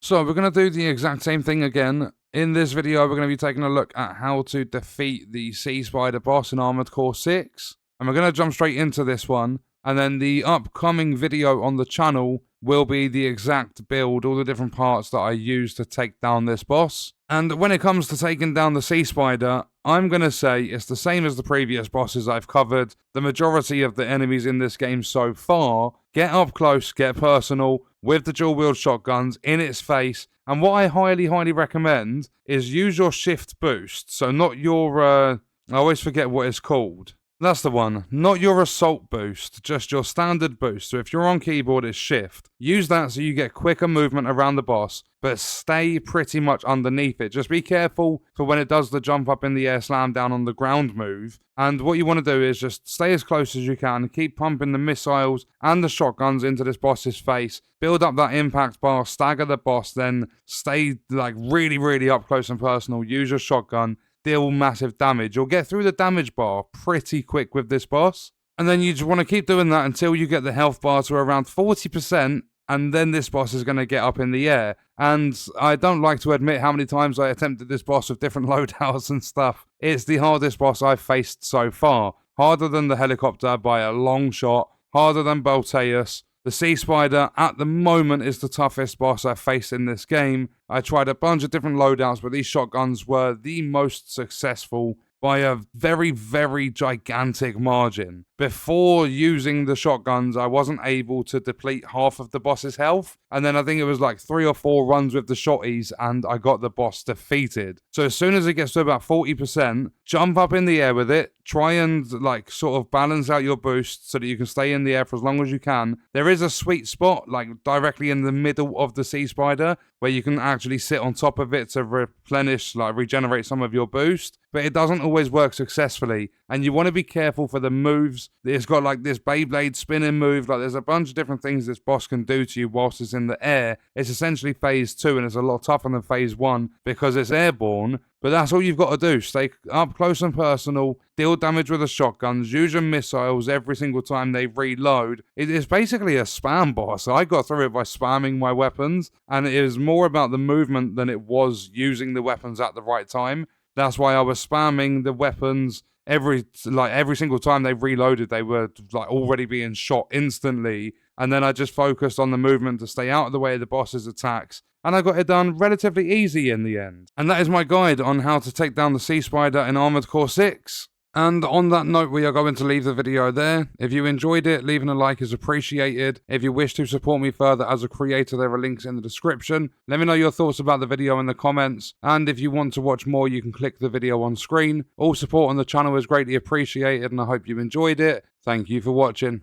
So we're going to do the exact same thing again. In this video, we're going to be taking a look at how to defeat the Sea Spider boss in Armored Core 6. And we're going to jump straight into this one. And then the upcoming video on the channel will be the exact build, all the different parts that I use to take down this boss. And when it comes to taking down the Sea Spider, I'm going to say it's the same as the previous bosses I've covered. The majority of the enemies in this game so far get up close, get personal, with the dual-wield shotguns in its face. And what I highly recommend is use your shift boost. So not your, I always forget what it's called. That's the one. Not your assault boost, just your standard boost. So if you're on keyboard, it's shift. Use that so you get quicker movement around the boss, but stay pretty much underneath it. Just be careful for when it does the jump up in the air, slam down on the ground move. And what you want to do is just stay as close as you can, keep pumping the missiles and the shotguns into this boss's face, build up that impact bar, stagger the boss, then stay like really up close and personal. Use your shotgun, deal massive damage. You'll get through the damage bar pretty quick with this boss. And then you just want to keep doing that until you get the health bar to around 40%, and then this boss is going to get up in the air. And I don't like to admit how many times I attempted this boss with different loadouts and stuff. It's the hardest boss I've faced so far. Harder than the helicopter by a long shot, harder than Bolteus. The Sea Spider, at the moment, is the toughest boss I've faced in this game. I tried a bunch of different loadouts, but these shotguns were the most successful by a very gigantic margin. Before using the shotguns, I wasn't able to deplete half of the boss's health, and then I think it was like 3 or 4 runs with the shotties, and I got the boss defeated. So as soon as it gets to about 40%, jump up in the air with it, try and like sort of balance out your boost so that you can stay in the air for as long as you can. There is a sweet spot, like directly in the middle of the Sea Spider, where you can actually sit on top of it to replenish, like regenerate some of your boost, but it doesn't always work successfully, and you want to be careful for the moves. It's got like this Beyblade spinning move, like there's a bunch of different things this boss can do to you whilst it's in the air. It's essentially phase 2, and it's a lot tougher than phase 1 because it's airborne. But that's all you've got to do. Stay up close and personal, deal damage with the shotguns, use your missiles every single time they reload. It is basically a spam boss. I got through it by spamming my weapons, and it is more about the movement than it was using the weapons at the right time. That's why I was spamming the weapons every single time they reloaded. They were like already being shot instantly, and then I just focused on the movement to stay out of the way of the boss's attacks. And I got it done relatively easy in the end. And that is my guide on how to take down the Sea Spider in Armored Core 6. And on that note, we are going to leave the video there. If you enjoyed it, leaving a like is appreciated. If you wish to support me further as a creator, there are links in the description. Let me know your thoughts about the video in the comments. And if you want to watch more, you can click the video on screen. All support on the channel is greatly appreciated, and I hope you enjoyed it. Thank you for watching.